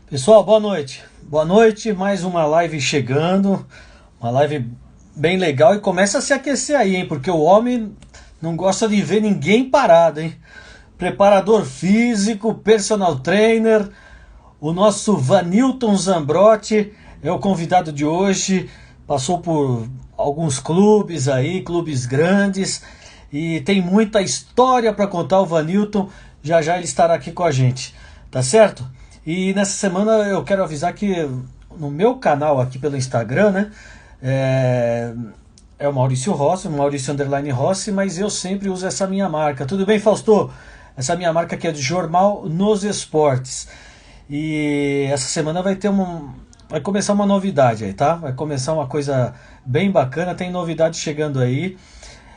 Pessoal, boa noite. Boa noite, mais uma live chegando. Uma live bem legal e começa a se aquecer aí, hein? Porque o homem não gosta de ver ninguém parado, hein? Preparador físico, personal trainer, o nosso Vanilton Zambrotti é o convidado de hoje. Passou por alguns clubes aí, clubes grandes, e tem muita história para contar o Vanilton. Já já ele estará aqui com a gente, tá certo? E nessa semana eu quero avisar que no meu canal aqui pelo Instagram, né? É, é o Maurício Rossi, Maurício Underline Rossi, mas eu sempre uso essa minha marca. Tudo bem, Fausto? Essa minha marca aqui é de Jornal nos Esportes. E essa semana vai começar uma novidade aí, tá? Vai começar uma coisa bem bacana, tem novidade chegando aí.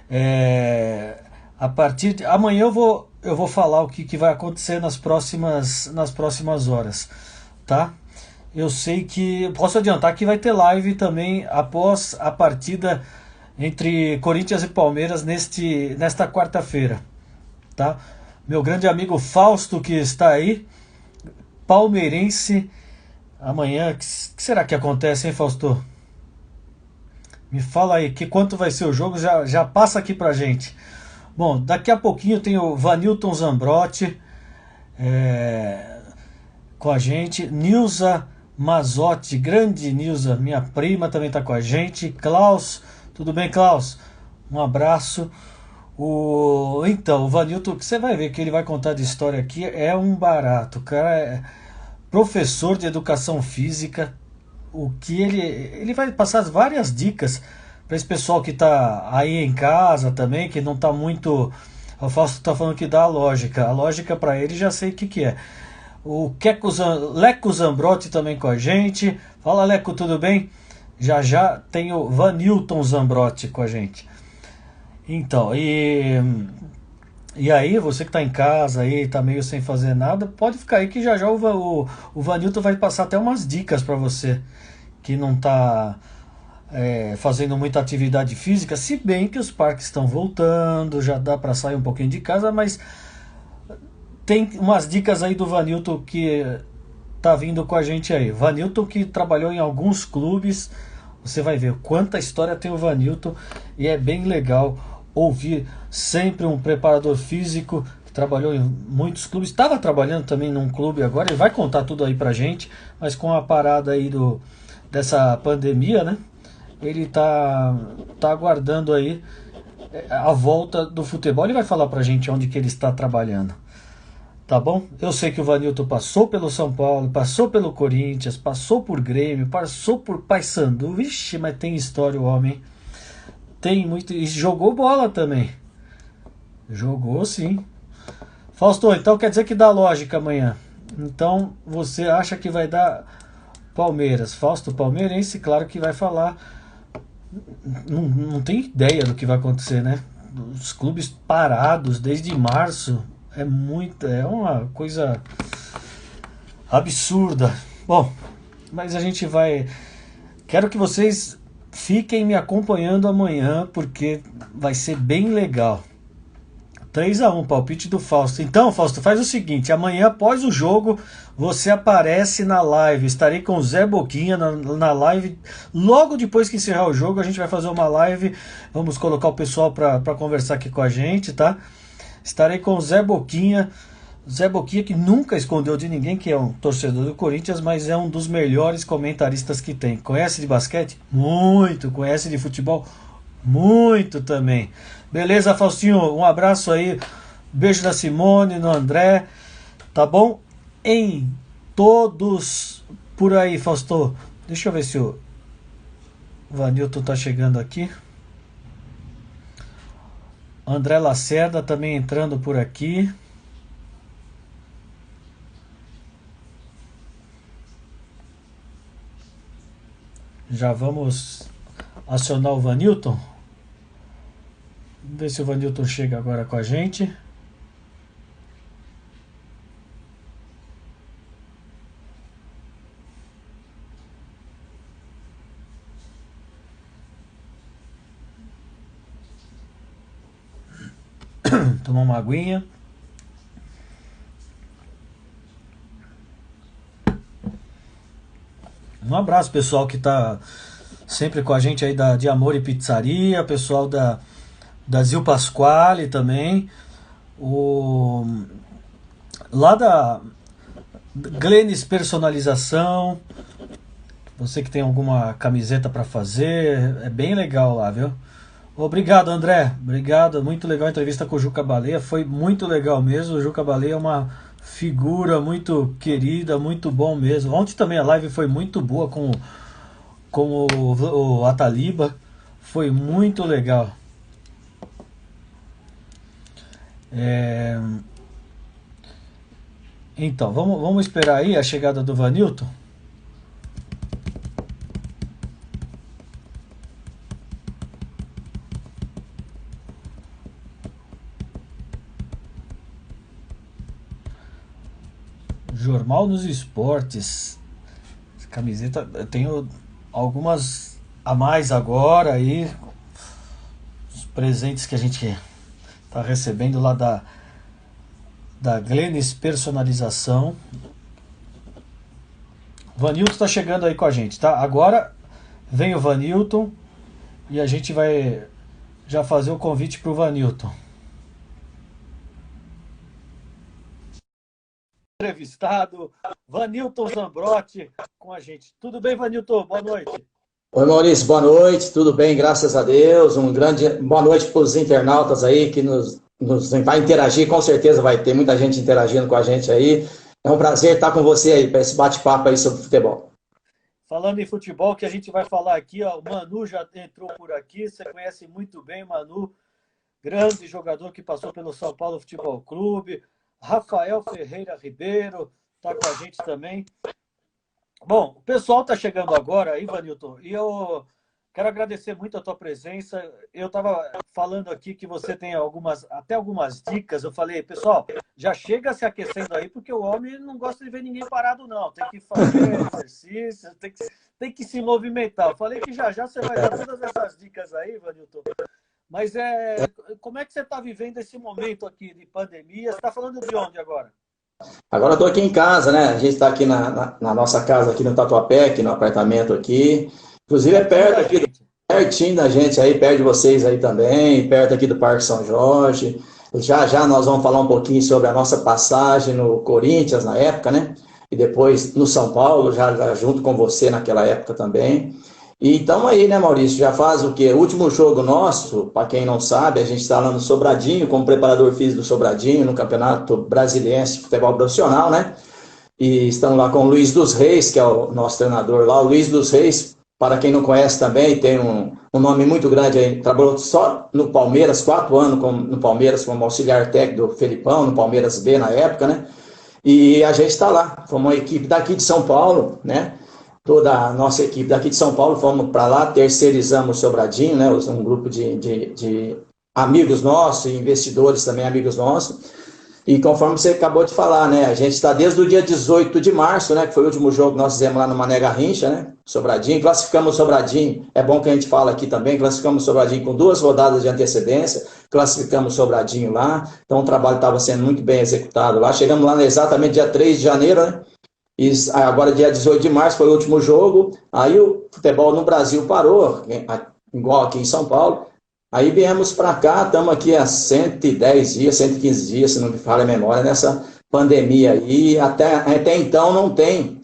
É, a partir de amanhã eu vou falar o que vai acontecer nas próximas horas, tá? Eu sei que posso adiantar que vai ter live também após a partida entre Corinthians e Palmeiras nesta quarta-feira, tá? Meu grande amigo Fausto que está aí, palmeirense, amanhã, que será que acontece, hein, Fausto? Me fala aí, que quanto vai ser o jogo, já passa aqui pra gente. Bom, daqui a pouquinho tem o Vanilton Zambrotti é, com a gente, Nilza Mazotti, grande Nilza, minha prima também está com a gente, Klaus, tudo bem, Klaus? Um abraço. Então, o Vanilton, que você vai ver que ele vai contar de história aqui, é um barato. O cara é professor de educação física, o que ele vai passar várias dicas para esse pessoal que está aí em casa também, que não está muito. O Fausto está falando que dá a lógica para ele já sei o que é. O Leco Zambrotti também com a gente. Fala, Leco, tudo bem? Já já tem o Vanilton Zambrotti com a gente. Então, e aí, você que está em casa aí, está meio sem fazer nada, pode ficar aí que já já o Vanilton vai passar até umas dicas para você que não está fazendo muita atividade física, se bem que os parques estão voltando, já dá para sair um pouquinho de casa, mas tem umas dicas aí do Vanilton que tá vindo com a gente aí. Vanilton que trabalhou em alguns clubes, você vai ver quanta história tem o Vanilton e é bem legal ouvir sempre um preparador físico que trabalhou em muitos clubes, estava trabalhando também num clube agora, ele vai contar tudo aí pra gente, mas com a parada aí dessa pandemia, né? Ele tá aguardando aí a volta do futebol. Ele vai falar pra gente onde que ele está trabalhando. Tá bom? Eu sei que o Vanilton passou pelo São Paulo, passou pelo Corinthians, passou por Grêmio, passou por Paysandu. Vixe, mas tem história o homem. Tem muito. E jogou bola também. Jogou sim. Fausto, então quer dizer que dá lógica amanhã. Então você acha que vai dar Palmeiras. Fausto palmeirense, claro que vai falar. Não tem ideia do que vai acontecer, né? Os clubes parados desde março. É uma coisa absurda. Bom, mas a gente vai. Quero que vocês fiquem me acompanhando amanhã, porque vai ser bem legal. 3-1, palpite do Fausto. Então, Fausto, faz o seguinte: amanhã, após o jogo, você aparece na live. Estarei com o Zé Boquinha na live. Logo depois que encerrar o jogo, a gente vai fazer uma live. Vamos colocar o pessoal para conversar aqui com a gente, tá? Estarei com o Zé Boquinha. Zé Boquinha, que nunca escondeu de ninguém que é um torcedor do Corinthians, mas é um dos melhores comentaristas que tem. Conhece de basquete? Muito. Conhece de futebol? Muito também. Beleza, Faustinho? Um abraço aí. Beijo da Simone, no André. Tá bom? Em todos por aí, Fausto. Deixa eu ver se o Vanilton tá chegando aqui. André Lacerda também entrando por aqui. Já vamos acionar o Vanilton. Vamos ver se o Vanilton chega agora com a gente. Tomar uma aguinha. Um abraço, pessoal que tá sempre com a gente aí de Amor e Pizzaria, pessoal da Zil Pasquale também, o, lá da Glenis Personalização, você que tem alguma camiseta para fazer, é bem legal lá, viu? Obrigado, André. Obrigado. Muito legal a entrevista com o Juca Baleia. Foi muito legal mesmo. O Juca Baleia é uma figura muito querida, muito bom mesmo. Ontem também a live foi muito boa com o Ataliba. Foi muito legal. É, então, vamos esperar aí a chegada do Vanilton. Jornal nos Esportes. Camiseta, eu tenho algumas a mais agora aí. Os presentes que a gente tá recebendo lá da Glenis Personalização. Vanilton tá chegando aí com a gente, tá? Agora vem o Vanilton e a gente vai já fazer o convite pro Vanilton. Entrevistado, Vanilton Zambrotti com a gente. Tudo bem, Vanilton? Boa noite. Oi, Maurício, boa noite, tudo bem, graças a Deus. Um grande boa noite para os internautas aí que nos vai interagir, com certeza vai ter muita gente interagindo com a gente aí. É um prazer estar com você aí para esse bate-papo aí sobre futebol. Falando em futebol, que a gente vai falar aqui, ó, o Manu já entrou por aqui, você conhece muito bem o Manu, grande jogador que passou pelo São Paulo Futebol Clube. Rafael Ferreira Ribeiro está com a gente também. Bom, o pessoal está chegando agora, Ivanilton, e eu quero agradecer muito a tua presença. Eu estava falando aqui que você tem até algumas dicas. Eu falei, pessoal, já chega se aquecendo aí, porque o homem não gosta de ver ninguém parado, não. Tem que fazer exercício, tem que se movimentar. Eu falei que já você vai dar todas essas dicas aí, Ivanilton. Mas como é que você está vivendo esse momento aqui de pandemia? Você está falando de onde agora? Agora eu estou aqui em casa, né? A gente está aqui na nossa casa, aqui no Tatuapé, aqui no apartamento aqui. Inclusive é perto aqui, pertinho da gente aí, perto de vocês aí também, perto aqui do Parque São Jorge. Já já nós vamos falar um pouquinho sobre a nossa passagem no Corinthians na época, né? E depois no São Paulo, já junto com você naquela época também. E então aí, né, Maurício, já faz o quê? O último jogo nosso, para quem não sabe, a gente está lá no Sobradinho, como preparador físico do Sobradinho, no Campeonato Brasiliense de Futebol Profissional, né? E estamos lá com o Luiz dos Reis, que é o nosso treinador lá. O Luiz dos Reis, para quem não conhece também, tem um nome muito grande aí. Trabalhou só no Palmeiras, 4 anos no Palmeiras, como auxiliar técnico do Felipão, no Palmeiras B na época, né? E a gente está lá, fomos uma equipe daqui de São Paulo, né? Toda a nossa equipe daqui de São Paulo, fomos para lá, terceirizamos o Sobradinho, né? Um grupo de amigos nossos, investidores também amigos nossos. E conforme você acabou de falar, né? A gente está desde o dia 18 de março, né? Que foi o último jogo que nós fizemos lá no Mané Garrincha, né? Sobradinho. Classificamos o Sobradinho, é bom que a gente fala aqui também, classificamos o Sobradinho com 2 rodadas de antecedência, classificamos o Sobradinho lá. Então o trabalho estava sendo muito bem executado lá. Chegamos lá exatamente dia 3 de janeiro, né? E agora, dia 18 de março, foi o último jogo. Aí o futebol no Brasil parou, igual aqui em São Paulo. Aí viemos para cá, estamos aqui há 110 dias, 115 dias, se não me falha a memória, nessa pandemia. E até então não tem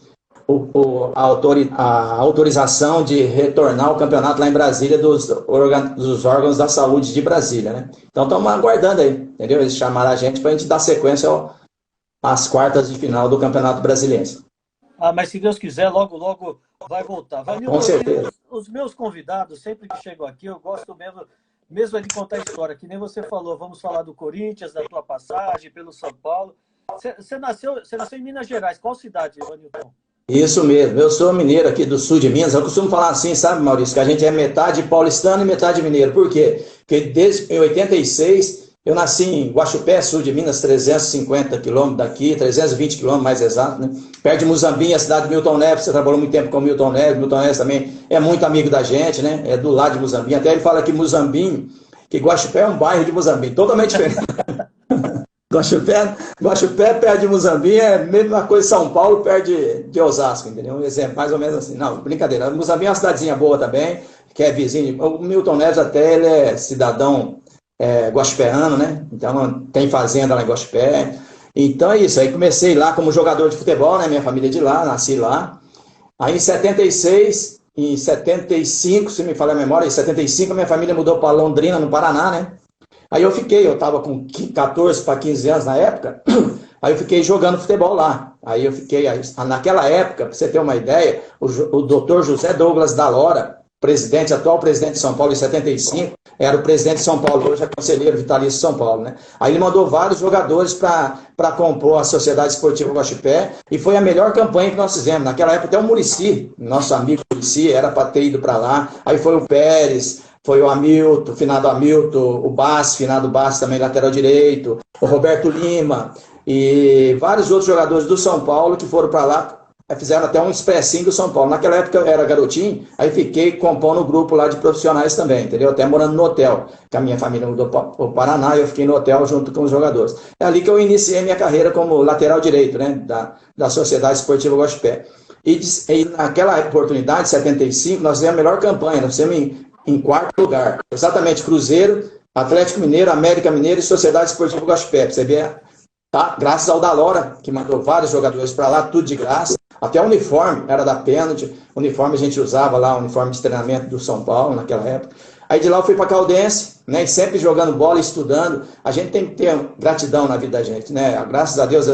a autorização de retornar ao campeonato lá em Brasília dos órgãos da saúde de Brasília, né? Então estamos aguardando aí, entendeu? Eles chamaram a gente para a gente dar sequência às quartas de final do Campeonato Brasiliense. Mas se Deus quiser, logo, logo vai voltar. Vanilton, com certeza. Os meus convidados, sempre que chegam aqui, eu gosto mesmo é de contar a história, que nem você falou. Vamos falar do Corinthians, da tua passagem pelo São Paulo. Você nasceu em Minas Gerais. Qual cidade, Vanilton? Isso mesmo, eu sou mineiro aqui do sul de Minas. Eu costumo falar assim, sabe, Maurício, que a gente é metade paulistano e metade mineiro. Por quê? Porque desde em 86 eu nasci em Guaxupé, sul de Minas, 350 quilômetros daqui, 320 quilômetros mais exato, né? Perto de Muzambinho, a cidade de Milton Neves. Você trabalhou muito tempo com o Milton Neves. Milton Neves também é muito amigo da gente, né? É do lado de Muzambinho. Até ele fala que Muzambinho, que Guaxupé é um bairro de Muzambinho, totalmente diferente. Guaxupé perto de Muzambinho é a mesma coisa São Paulo perto de Osasco, entendeu? Um exemplo, mais ou menos assim. Não, brincadeira. Muzambinho é uma cidadezinha boa também, que é vizinho. O Milton Neves até ele é cidadão guaxupeano, né? Então tem fazenda lá em Guaxupé. Então é isso. Aí comecei lá como jogador de futebol, né? Minha família é de lá, nasci lá. Aí em 76, em 75, se me falar a memória, em 75 a minha família mudou para Londrina, no Paraná, né? Aí eu estava com 14 para 15 anos na época, aí eu fiquei jogando futebol lá. Aí eu fiquei, naquela época, para você ter uma ideia, o doutor José Douglas Dalora, atual presidente de São Paulo em 75, era o presidente de São Paulo, hoje é conselheiro vitalício de São Paulo, né? Aí ele mandou vários jogadores para compor a Sociedade Esportiva Guaxupé, e foi a melhor campanha que nós fizemos. Naquela época até o Muricy, nosso amigo Muricy, era para ter ido para lá, aí foi o Pérez, foi o Hamilton, finado Hamilton, o Bassi, finado Bassi também, lateral direito, o Roberto Lima, e vários outros jogadores do São Paulo que foram para lá, fizeram até um expressinho do São Paulo. Naquela época eu era garotinho, aí fiquei compondo o grupo lá de profissionais também, entendeu? Até morando no hotel, que a minha família mudou para o Paraná e eu fiquei no hotel junto com os jogadores. É ali que eu iniciei minha carreira como lateral direito, né, da Sociedade Esportiva Guaxupé. E naquela oportunidade, 75, nós fizemos a melhor campanha, nós fizemos em quarto lugar. Exatamente, Cruzeiro, Atlético Mineiro, América Mineiro e Sociedade Esportiva Guaxupé. Você vê, tá? Graças ao Dalora, que mandou vários jogadores para lá, tudo de graça. Até o uniforme era da Pênalti. Uniforme a gente usava lá, o uniforme de treinamento do São Paulo naquela época. Aí de lá eu fui para Caldense, né? E sempre jogando bola, estudando. A gente tem que ter gratidão na vida da gente, né? Graças a Deus,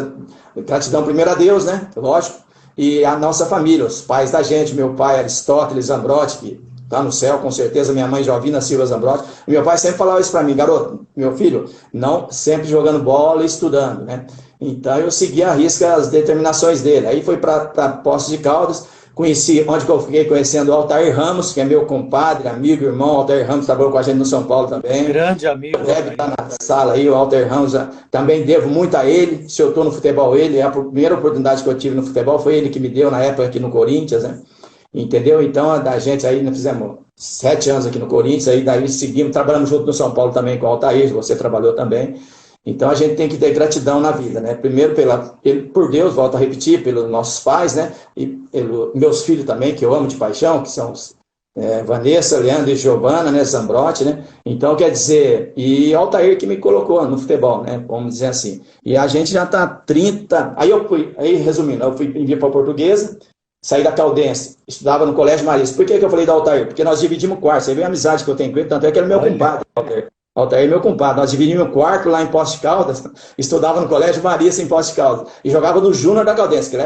gratidão primeiro a Deus, né? Lógico. E a nossa família, os pais da gente, meu pai Aristóteles Zambrotti, que está no céu, com certeza, minha mãe Jovina Silva Zambrotti. Meu pai sempre falava isso para mim, garoto, meu filho, não sempre jogando bola e estudando, né? Então eu segui à risca as determinações dele. Aí foi para Poços de Caldas, conheci, onde que eu fiquei conhecendo o Altair Ramos, que é meu compadre, amigo, irmão. Altair Ramos trabalhou com a gente no São Paulo também. Grande amigo. Deve estar na sala aí, o Altair Ramos, também devo muito a ele. Se eu estou no futebol, ele, a primeira oportunidade que eu tive no futebol foi ele que me deu na época aqui no Corinthians, né? Entendeu? Então, a gente aí, nós fizemos 7 anos aqui no Corinthians, aí daí seguimos, trabalhamos junto no São Paulo também com o Altair, você trabalhou também. Então, a gente tem que ter gratidão na vida, né? Primeiro, por Deus, volto a repetir, pelos nossos pais, né? E pelos meus filhos também, que eu amo de paixão, que são Vanessa, Leandro e Giovana, né? Zambrotti, né? Então, quer dizer, e Altair que me colocou no futebol, né? Vamos dizer assim. E a gente já está 30... Aí, resumindo, eu fui enviar para a Portuguesa, saí da Caldense, estudava no Colégio Marista. Por que eu falei da Altair? Porque nós dividimos o quarto. Você vê a amizade que eu tenho com ele, tanto é que ele é meu compadre, Altair. Altair é meu compadre. Nós dividimos o quarto lá em Poços de Caldas, estudava no Colégio Marista em Poços de Caldas, e jogava no Júnior da Caldense, que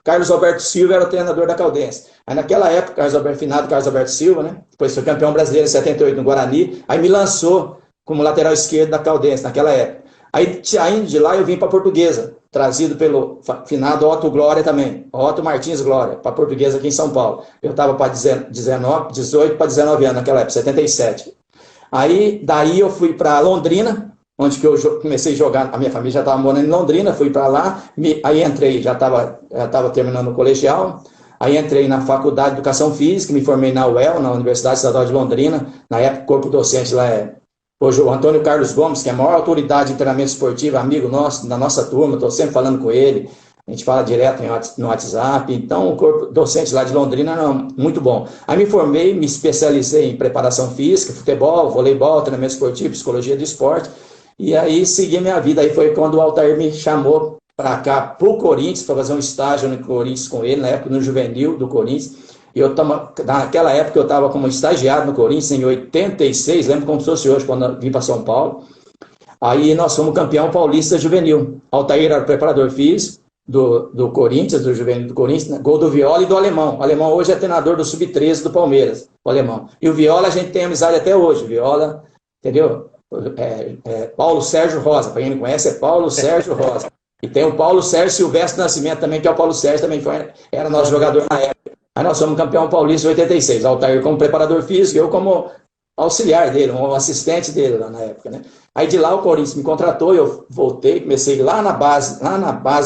Carlos Alberto Silva era o treinador da Caldense. Aí naquela época, Carlos Alberto Silva, né? Depois foi campeão brasileiro em 78 no Guarani, aí me lançou como lateral esquerdo da Caldense naquela época. Aí, saindo de lá, eu vim para a Portuguesa, trazido pelo finado Otto Glória também, Otto Martins Glória, para a Portuguesa aqui em São Paulo. Eu estava para 18 para 19 anos naquela época, 77. Aí, daí eu fui para Londrina, onde que eu comecei a jogar, a minha família já estava morando em Londrina, fui para lá, aí entrei, já estava terminando o colegial, aí entrei na Faculdade de Educação Física, me formei na UEL, na Universidade Estadual de Londrina, na época o corpo docente lá hoje o Antônio Carlos Gomes, que é a maior autoridade de treinamento esportivo, amigo nosso, da nossa turma, estou sempre falando com ele, a gente fala direto no WhatsApp, então o corpo docente lá de Londrina era muito bom. Aí me formei, me especializei em preparação física, futebol, voleibol, treinamento esportivo, psicologia do esporte, e aí segui minha vida. Aí foi quando o Altair me chamou para cá, para o Corinthians, para fazer um estágio no Corinthians com ele, na época no juvenil do Corinthians. E naquela época eu estava como estagiário no Corinthians, em 86, lembro como se fosse hoje, quando eu vim para São Paulo. Aí nós fomos campeão paulista juvenil. Altair era o preparador físico do Corinthians, do juvenil do Corinthians, né? Gol do Viola e do Alemão. O Alemão hoje é treinador do Sub-13 do Palmeiras, o Alemão. E o Viola a gente tem amizade até hoje. Viola, entendeu? Paulo Sérgio Rosa, para quem não conhece, é Paulo Sérgio Rosa. E tem o Paulo Sérgio Silvestre Nascimento também, que é o Paulo Sérgio, também era nosso jogador na época. Aí nós somos campeão paulista em 86, Altair como preparador físico, eu como auxiliar dele, um assistente dele lá na época, né? Aí de lá o Corinthians me contratou, eu voltei, comecei lá na base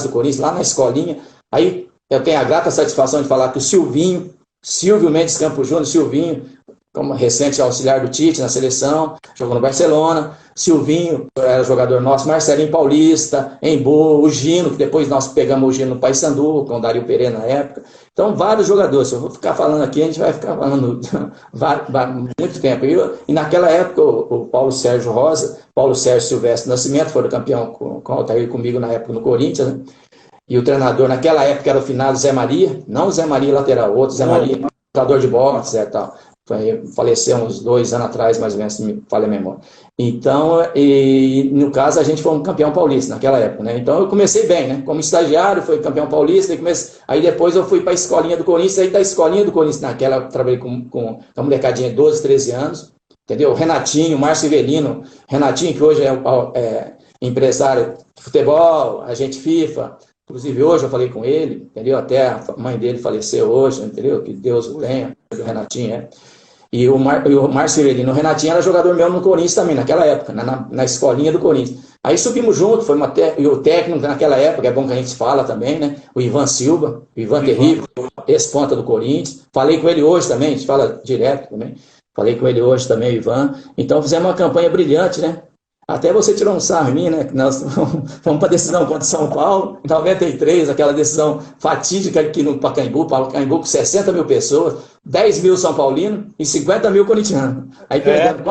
do Corinthians, lá na escolinha. Aí eu tenho a grata satisfação de falar que o Silvio Mendes Campos Júnior, Silvinho, como recente auxiliar do Tite na seleção, jogou no Barcelona. Silvinho era jogador nosso, Marcelinho Paulista, Embu, o Gino, que depois nós pegamos o Gino no Paysandu, com o Dario Pereira na época. Então, vários jogadores. Se eu vou ficar falando aqui, a gente vai ficar falando muito tempo. E naquela época, o Paulo Sérgio Rosa, Paulo Sérgio Silvestre Nascimento, foram campeão com o Altair comigo na época no Corinthians, né? E o treinador naquela época era o finado Zé Maria, não o Zé Maria lateral, outro Zé Maria, jogador de bola, etc. Tal. Faleceu uns 2 anos atrás, mais ou menos, se me falha a memória. Então, no caso, a gente foi um campeão paulista naquela época, né? Então, eu comecei bem, né? Como estagiário, fui campeão paulista, aí depois eu fui para a escolinha do Corinthians, aí da escolinha do Corinthians, naquela, eu trabalhei com a molecadinha de 12, 13 anos, entendeu? Renatinho, Márcio Ivelino, Renatinho, que hoje é empresário de futebol, agente FIFA. Inclusive, hoje eu falei com ele, entendeu? Até a mãe dele faleceu hoje, entendeu? Que Deus o tenha, o Renatinho, E o Márcio Ivelino, o Renatinho era jogador meu no Corinthians também, naquela época, na escolinha do Corinthians. Aí subimos junto, e o técnico naquela época, é bom que a gente fala também, né? O Ivan Silva, o Ivan Terrível, ex-ponta do Corinthians. Falei com ele hoje também, a gente fala direto também. Falei com ele hoje também, o Ivan. Então fizemos uma campanha brilhante, né? Até você tirou um sarro em mim, né? Que nós fomos para a decisão contra São Paulo, em 93, aquela decisão fatídica aqui no Pacaembu com 60 mil pessoas, 10 mil São Paulinos e 50 mil corintianos. Aí perdemos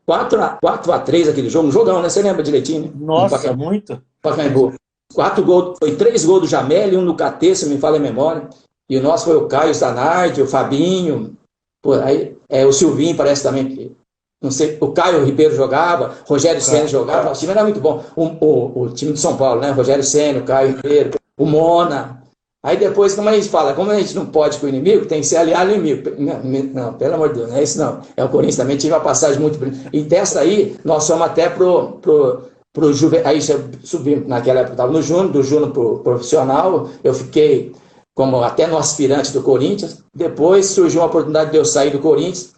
4-3 aquele jogo, um jogão, né? Você lembra direitinho, né? Nossa, muito. Pacaembu. 4 gols, foi 3 gols do Jamel e 1 do KT, se me falha a memória. E o nosso foi o Caio Zanardi, o Fabinho, o Silvinho parece também que. Não sei, o Caio Ribeiro jogava, Rogério Ceni jogava, o time era muito bom. O time de São Paulo, né? Rogério Ceni, o Caio Ribeiro, o Mona. Aí depois, como a gente fala, como a gente não pode com o inimigo, tem que ser aliado ao inimigo. Não, pelo amor de Deus, não é isso não. É o Corinthians também, tive uma passagem muito. E dessa aí, nós fomos até pro Juventude. Aí subimos, naquela época, estava no Júnior, do Júnior pro profissional. Eu fiquei como até no aspirante do Corinthians. Depois surgiu uma oportunidade de eu sair do Corinthians.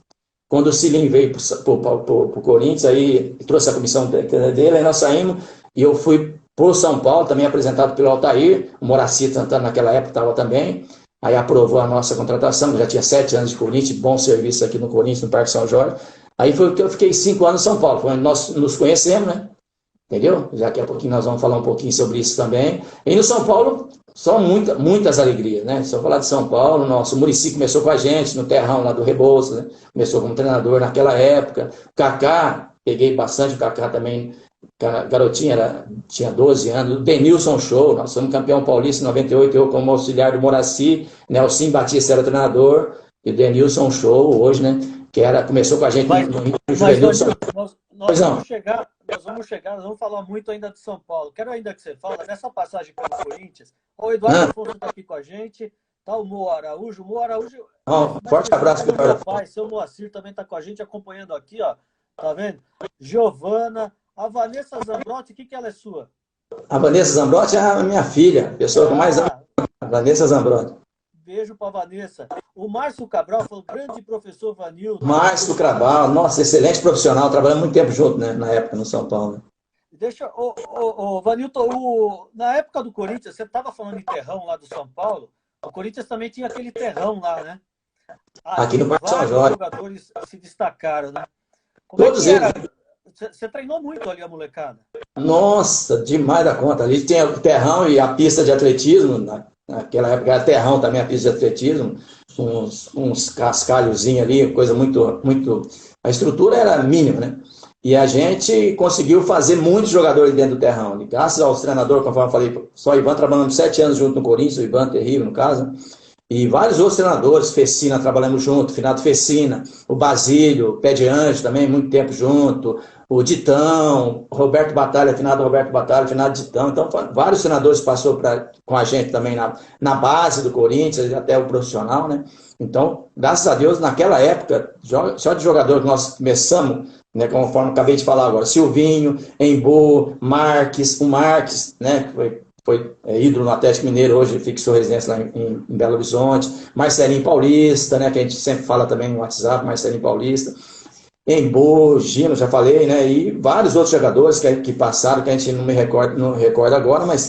Quando o Cilim veio para o Corinthians, aí trouxe a comissão dele, aí nós saímos, e eu fui para o São Paulo, também apresentado pelo Altair, o Moraci Santana naquela época estava também, aí aprovou a nossa contratação, já tinha 7 anos de Corinthians, bom serviço aqui no Corinthians, no Parque São Jorge, aí foi que eu fiquei 5 anos em São Paulo, foi onde nós nos conhecemos, né? Entendeu? Já que a pouquinho nós vamos falar um pouquinho sobre isso também. E no São Paulo, só muitas alegrias, né? Só falar de São Paulo, o Muricy começou com a gente no terrão lá do Rebouças, né? Começou como treinador naquela época. O Kaká, peguei bastante o Kaká também, garotinho, tinha 12 anos. O Denilson Show, nós somos campeão paulista em 98, eu como auxiliar do Moraci, Nelson Batista era treinador, e o Denilson Show hoje, né? Começou com a gente no Juvenil. Nós vamos falar muito ainda de São Paulo. Quero ainda que você fale, nessa passagem pelo Corinthians, o Eduardo Afonso está aqui com a gente, tá o Mo Araújo. Forte abraço para o meu pai, seu Moacir também está com a gente, acompanhando aqui, ó. Tá vendo? Giovana, a Vanessa Zambrotti, o que ela é sua? A Vanessa Zambrotti é a minha filha, a pessoa que mais ama. A Vanessa Zambrotti. Beijo para Vanessa. O Márcio Cabral foi o grande professor Vanildo. Márcio Cabral, nossa, excelente profissional, trabalhamos muito tempo junto, né, na época no São Paulo. Deixa, Vanilton, na época do Corinthians, você estava falando em terrão lá do São Paulo, o Corinthians também tinha aquele terrão lá, né? Aqui no Parque São Jorge. Vários jogadores se destacaram, né? Todos eles. Você treinou muito ali a molecada? Nossa, demais da conta. Ali tinha o terrão e a pista de atletismo, naquela época era terrão também a pista de atletismo, uns cascalhozinhos ali, coisa muito, muito... A estrutura era mínima, né? E a gente conseguiu fazer muitos jogadores dentro do terrão. Graças aos treinadores, conforme eu falei, só o Ivan trabalhando 7 anos junto no Corinthians, o Ivan Terrível, no caso, e vários outros treinadores, Fecina trabalhamos junto, Finado Fecina, o Basílio, Pé de Anjo também, muito tempo junto, o Ditão, Roberto Batalha, Finado Roberto Batalha, Finado Ditão. Então, vários treinadores passou com a gente também na base do Corinthians, até o profissional, né? Então, graças a Deus, naquela época, só de jogador que nós começamos, né, conforme acabei de falar agora, Silvinho, Embu, Marques, o Marques, né, que foi ídolo no Atlético Mineiro, hoje fixou residência lá em Belo Horizonte, Marcelinho Paulista, né, que a gente sempre fala também no WhatsApp, Marcelinho Paulista, Embu, Gino, já falei, né, e vários outros jogadores que passaram, que a gente não recorda agora, mas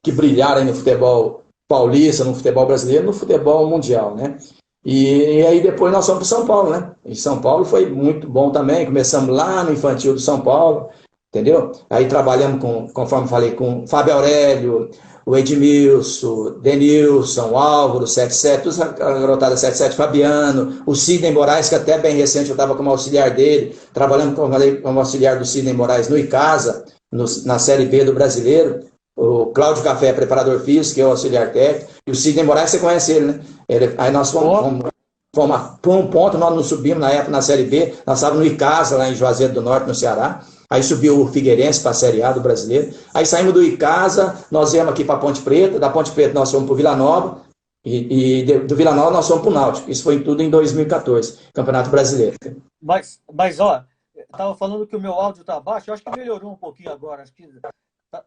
que brilharam aí no futebol paulista, no futebol brasileiro, no futebol mundial, né. E aí depois nós fomos para São Paulo, né? Em São Paulo foi muito bom também. Começamos lá no infantil do São Paulo, entendeu? Aí trabalhamos com, conforme falei, com Fábio Aurélio, o Edmilson, Denilson, o Álvaro, 77, a garotada 77, Fabiano, o Sidney Moraes, que até bem recente eu estava como auxiliar dele, trabalhando como auxiliar do Sidney Moraes no Icasa, na Série B do Brasileiro. O Cláudio Café, preparador físico, que é o auxiliar técnico, e o Sidney Moraes, você conhece ele, né? Aí nós fomos para um ponto, nós não subimos na época na Série B, nós estávamos no Icasa, lá em Juazeiro do Norte, no Ceará. Aí subiu o Figueirense para a Série A do Brasileiro. Aí saímos do Icasa, nós viemos aqui para Ponte Preta, da Ponte Preta nós fomos para o Vila Nova, do Vila Nova nós fomos para o Náutico. Isso foi tudo em 2014, Campeonato Brasileiro. Mas ó, estava falando que o meu áudio está baixo, eu acho que melhorou um pouquinho agora, acho que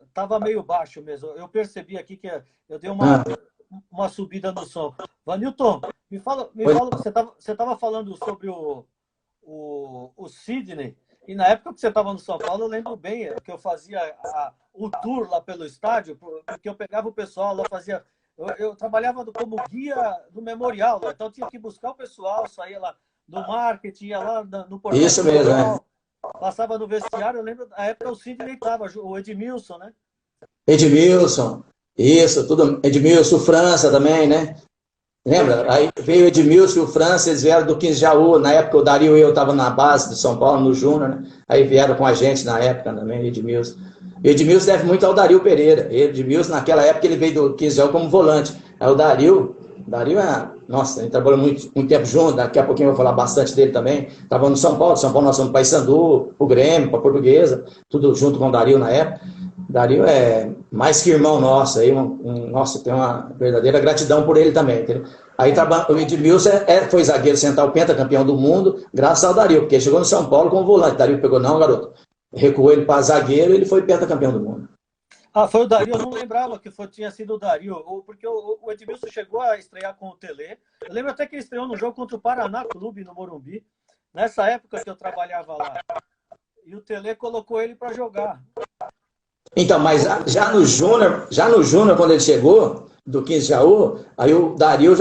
estava meio baixo mesmo. Eu percebi aqui que eu dei uma subida no som. Vanilton, me fala você estava falando sobre o Sidney, e na época que você estava no São Paulo, eu lembro bem que eu fazia o tour lá pelo estádio, porque eu pegava o pessoal lá, fazia... Eu trabalhava como guia do memorial, né? Então eu tinha que buscar o pessoal, saía lá do marketing, ia lá no portal. Isso mesmo, né? Passava no vestiário, eu lembro, na época o Sidney estava, o Edmilson, né? Edmilson, isso, tudo. Edmilson, França também, né? Lembra? Aí veio o Edmilson e o França, eles vieram do 15 de Jaú. Na época o Dario e eu estava na base de São Paulo, no Júnior, né? Aí vieram com a gente na época também, Edmilson. E Edmilson deve muito ao Dario Pereira. Edmilson, naquela época, ele veio do 15 de Jaú como volante. Aí o Dario nossa, a gente trabalhou muito tempo junto, daqui a pouquinho eu vou falar bastante dele também. Estava no São Paulo nós fomos para Paysandu, o Grêmio, para a Portuguesa, tudo junto com o Dario na época. Dario é mais que irmão nosso, aí nossa, tem uma verdadeira gratidão por ele também, entendeu? Aí o Edmilson foi zagueiro central, pentacampeão do mundo, graças ao Dario, porque ele chegou no São Paulo como volante. Dario pegou, não, garoto, recuou ele para zagueiro e ele foi pentacampeão do mundo. Ah, foi o Dario, eu não lembrava que tinha sido o Dario, porque o Edmilson chegou a estrear com o Tele. Eu lembro até que ele estreou no jogo contra o Paraná Clube, no Morumbi, nessa época que eu trabalhava lá. E o Tele colocou ele para jogar. Então, mas já no Júnior, quando ele chegou, do 15 de Jaú, aí o Dario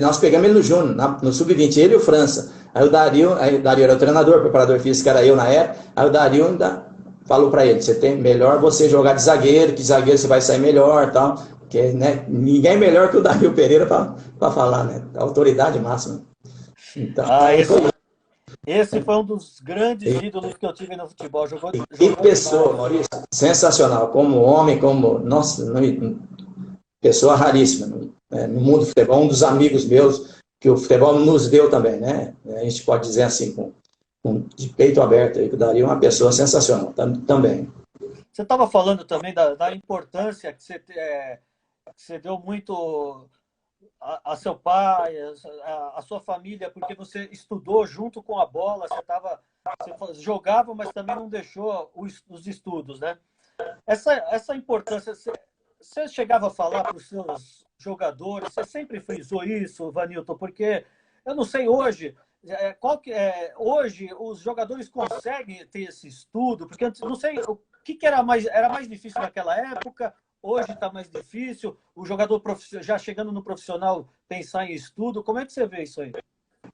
nós pegamos ele no Júnior, no Sub-20, ele e o França. Aí o Dario era o treinador, o preparador físico, que era eu na época. Aí o Dario ainda falou para ele, melhor você jogar de zagueiro, que zagueiro você vai sair melhor, tal, porque, né, ninguém é melhor que o Dario Pereira para falar, né, a autoridade máxima. Então, esse foi um dos grandes ídolos que eu tive no futebol. Jogou pessoa, Maurício, sensacional, como homem, nossa, pessoa raríssima, né, no mundo do futebol, um dos amigos meus que o futebol nos deu também, né, a gente pode dizer assim, de peito aberto, aí, que daria uma pessoa sensacional também. Você estava falando também da importância que você deu muito a seu pai, a sua família, porque você estudou junto com a bola, você jogava, mas também não deixou os estudos, né? Essa importância, você chegava a falar para os seus jogadores, você sempre frisou isso, Vanilton, porque eu não sei hoje... hoje os jogadores conseguem ter esse estudo, porque antes, não sei o que era mais difícil naquela época, hoje está mais difícil, o jogador já chegando no profissional pensar em estudo, como é que você vê isso aí?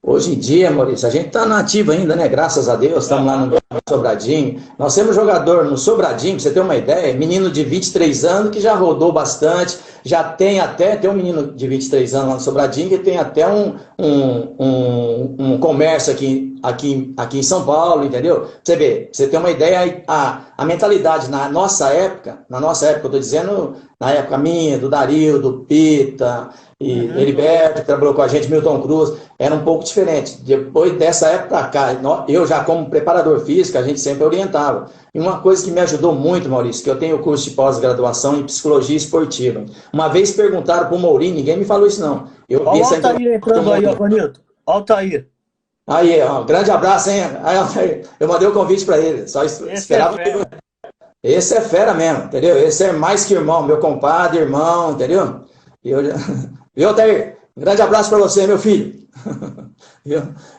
Hoje em dia, Maurício, a gente está nativo ainda, né? Graças a Deus, estamos lá no Sobradinho. Nós temos jogador no Sobradinho, para você ter uma ideia, menino de 23 anos que já rodou bastante, já tem um menino de 23 anos lá no Sobradinho que tem até um comércio aqui em São Paulo, entendeu? Você vê, pra você ter uma ideia, a mentalidade na nossa época, eu estou dizendo, na época minha, do Dario, do Pita, e Heriberto, que trabalhou com a gente, Milton Cruz, era um pouco diferente. Depois dessa época para cá, eu já como preparador físico, a gente sempre orientava. E uma coisa que me ajudou muito, Maurício, que eu tenho curso de pós-graduação em psicologia esportiva. Uma vez perguntaram para o Mourinho, ninguém me falou isso não. Olha o Altair entrando aí, Vanilton. Altair. Aí, ó, grande abraço, hein? Aí, eu mandei o convite para ele, só esperava. Esse é fera mesmo, entendeu? Esse é mais que irmão, meu compadre, irmão, entendeu? Viu, Altair? Um grande abraço para você, meu filho.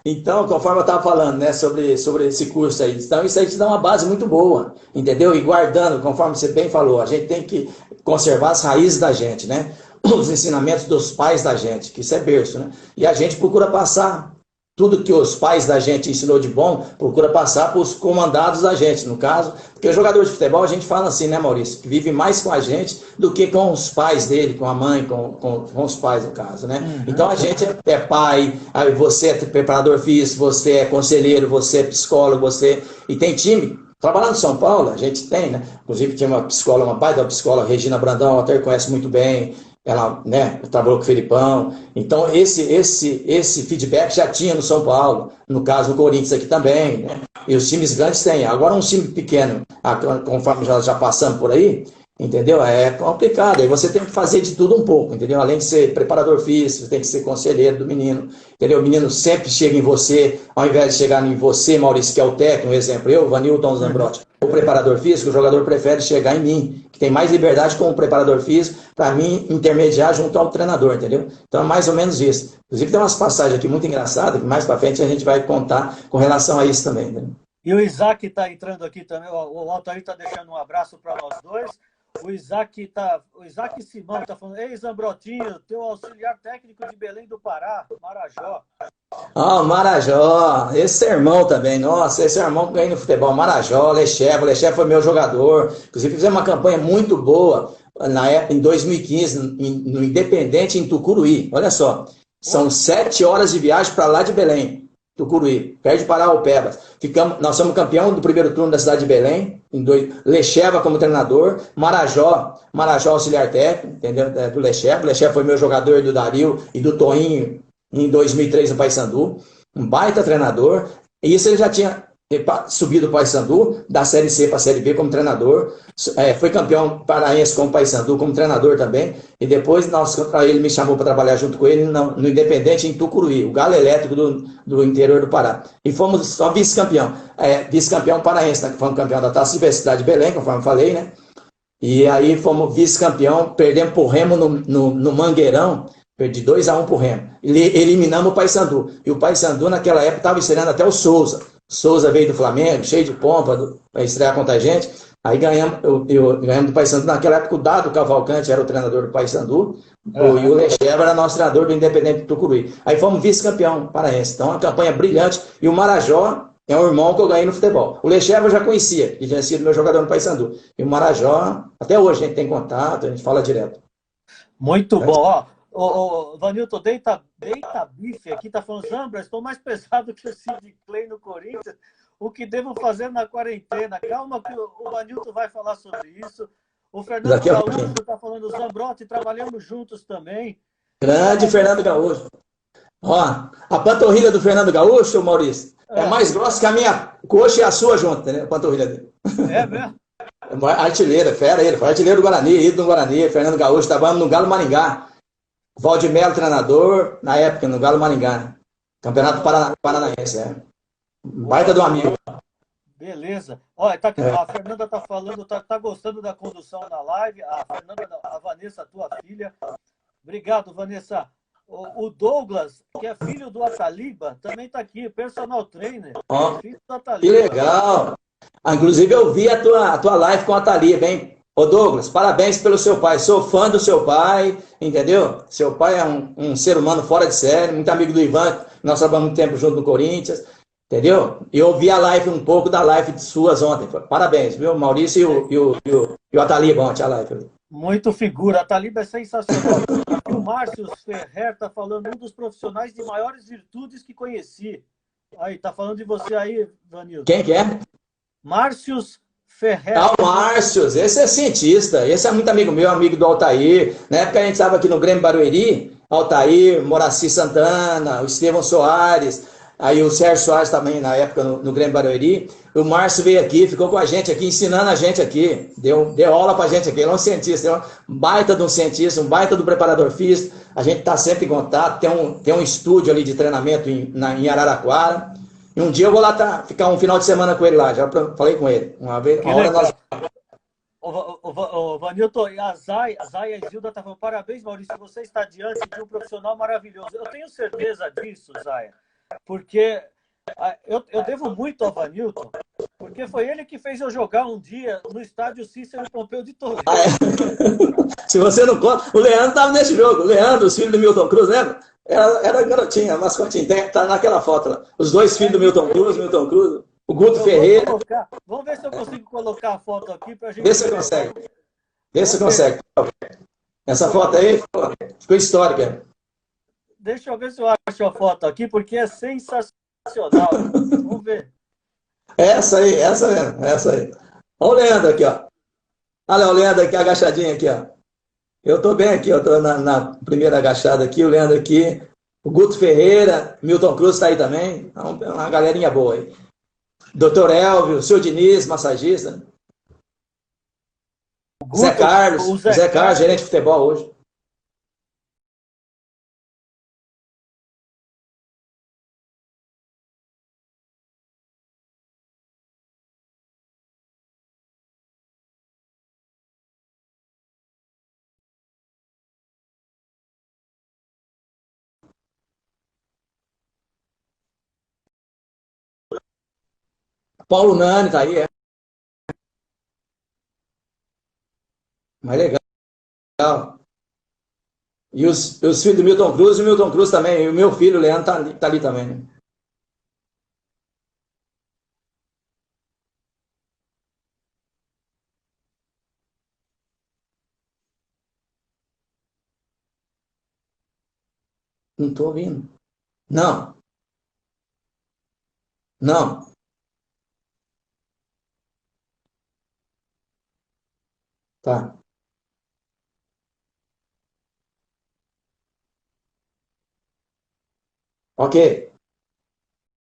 Então, conforme eu estava falando, né, sobre esse curso aí, então isso aí te dá uma base muito boa, entendeu? E guardando, conforme você bem falou, a gente tem que conservar as raízes da gente, né? os ensinamentos dos pais da gente, que isso é berço, né? E a gente procura passar tudo que os pais da gente ensinou de bom, procura passar para os comandados da gente, no caso, porque o jogador de futebol, a gente fala assim, né, Maurício, que vive mais com a gente do que com os pais dele, com a mãe, com os pais, no caso, né? Então a gente é pai, aí você é preparador físico, você é conselheiro, você é psicólogo, e tem time. Trabalhando em São Paulo, a gente tem, né? Inclusive tinha uma psicóloga, uma baita psicóloga, Regina Brandão, até conhece muito bem, ela, né, trabalhou com o Felipão. Então, esse feedback já tinha no São Paulo, no caso do Corinthians aqui também, né? E os times grandes têm. Agora, um time pequeno, conforme já passando por aí, entendeu? É complicado. Aí você tem que fazer de tudo um pouco, entendeu? Além de ser preparador físico, tem que ser conselheiro do menino, entendeu? O menino sempre chega em você, ao invés de chegar em você, Maurício, que é o técnico, um exemplo, eu, Vanilton Zambrotti, o preparador físico, o jogador prefere chegar em mim, que tem mais liberdade como preparador físico, para mim intermediar junto ao treinador, entendeu? Então é mais ou menos isso. Inclusive tem umas passagens aqui muito engraçadas, que mais para frente a gente vai contar com relação a isso também, né? E o Isaac está entrando aqui também. O Altair está deixando um abraço para nós dois. O Isaac Simão está falando: Ei, Zambrotinho, teu auxiliar técnico de Belém do Pará, Marajó. Ah, o Marajó, esse irmão também, nossa, esse irmão que ganha no futebol, Marajó, o Lecheva foi meu jogador, inclusive fizemos uma campanha muito boa na época, em 2015, no Independente, em Tucuruí, olha só, são 7 horas de viagem para lá de Belém, Tucuruí, perto de Paraupebas. Nós somos campeão do primeiro turno da cidade de Belém, Lecheva como treinador, Marajó auxiliar técnico, entendeu? Do Lecheva. O Lecheva foi meu jogador, do Dario e do Toinho em 2003 no Paysandu, um baita treinador. E isso ele já tinha subido o Paysandu da Série C para a Série B como treinador, foi campeão paraense com o Paysandu como treinador também, e depois ele me chamou para trabalhar junto com ele no Independente em Tucuruí, o Galo Elétrico do interior do Pará. E fomos só vice-campeão, vice-campeão paraense, né? Fomos campeão da Taça Universidade de Belém, conforme eu falei, né? E aí fomos vice-campeão, perdemos por Remo no Mangueirão, perdi 2-1 pro Remo. Eliminamos o Paysandu. E o Paysandu, naquela época, estava estreando até o Souza. Souza veio do Flamengo, cheio de pompa, para estrear contra a gente. Aí ganhamos do Paysandu. Naquela época, o Dado Cavalcante era o treinador do Paysandu. E o Lecheva era nosso treinador do Independente do Tucuruí. Aí fomos vice-campeão paraense. Então, uma campanha brilhante. E o Marajó é um irmão que eu ganhei no futebol. O Lecheva eu já conhecia, que tinha sido meu jogador no Paysandu. E o Marajó, até hoje a gente tem contato, a gente fala direto. Muito bom. Ó, o Vanilton Deita Bife aqui está falando: Zambra, estou mais pesado que o Sid Clay no Corinthians. O que devo fazer na quarentena? Calma que o Vanilton vai falar sobre isso. O Fernando Gaúcho está falando: Zambrotti, trabalhamos juntos também. Grande Fernando Gaúcho. Ó, a panturrilha do Fernando Gaúcho, Maurício, é mais grossa que a minha coxa e a sua junta, né? A panturrilha dele. É mesmo? Artilheiro, fera ele. Foi artilheiro do Guarani, ídolo do Guarani. Fernando Gaúcho, trabalhando no Galo Maringá. Valdemelo, treinador, na época, no Galo Maringá. Campeonato Paranaense, Baita do amigo. Beleza. Olha, a Fernanda está falando, tá gostando da condução da live. A Vanessa, tua filha. Obrigado, Vanessa. O Douglas, que é filho do Ataliba, também está aqui, personal trainer. Filho do Ataliba. Que legal. Inclusive, eu vi a tua live com a Ataliba, hein? Ô Douglas, parabéns pelo seu pai. Sou fã do seu pai, entendeu? Seu pai é um ser humano fora de série, muito amigo do Ivan, nós trabalhamos muito tempo junto no Corinthians, entendeu? E eu vi a live, um pouco da live de suas ontem. Parabéns, viu? Maurício e o Ataliba ontem, a live. Muito figura. A Taliba é sensacional. E o Márcio Ferrer está falando: um dos profissionais de maiores virtudes que conheci. Aí, tá falando de você aí, Vanilton. Quem que é? Márcio Ferrer. O Márcio, esse é cientista, esse é muito amigo meu, amigo do Altair. Na época a gente estava aqui no Grêmio Barueri, Altair, Moraci Santana, o Estevão Soares, aí o Sérgio Soares também, na época, no Grêmio Barueri. O Márcio veio aqui, ficou com a gente aqui, ensinando a gente aqui, deu aula pra gente aqui. Ele é um cientista, é um baita de um cientista, um baita do preparador físico. A gente está sempre em contato, tem um estúdio ali de treinamento em Araraquara. E um dia eu vou lá ficar um final de semana com ele lá, já falei com ele. Uma hora nós... O Vanilton, e a Zaya Isilda está falando: parabéns, Maurício, você está diante de um profissional maravilhoso. Eu tenho certeza disso, Zaya, porque eu devo muito ao Vanilton, Porque foi ele que fez eu jogar um dia no estádio Cícero Pompeu de Toledo. Ah, é. Se você não conta, o Leandro estava nesse jogo. O Leandro, os filhos do Milton Cruz, lembra? Era garotinha, mascotinha. Tá naquela foto lá. Os dois filhos É do isso mesmo. Milton Cruz, o Guto Eu vou Ferreira. colocar. Vamos ver se eu consigo colocar a foto aqui para a Vê gente se você ver. consegue. Vê se você Vamos ver. consegue. Essa foto aí ficou histórica. Deixa eu ver se eu acho a foto aqui, porque é sensacional. Vamos ver. Essa aí, essa mesmo, essa aí. Olha o Leandro aqui, ó. Olha o Leandro aqui, agachadinho aqui, ó. Eu tô bem aqui, eu tô na primeira agachada aqui, o Leandro aqui, o Guto Ferreira, Milton Cruz tá aí também. Uma galerinha boa aí. Doutor Elvio, o seu Diniz, massagista. O Guto, o Zé Zé Carlos, gerente de Carlos. futebol hoje. Paulo Nani tá aí, é. Mais legal. E os filhos do Milton Cruz, e o Milton Cruz também. E o meu filho, o Leandro, tá ali também, né? Não tô ouvindo. Não, não. Tá. Ok.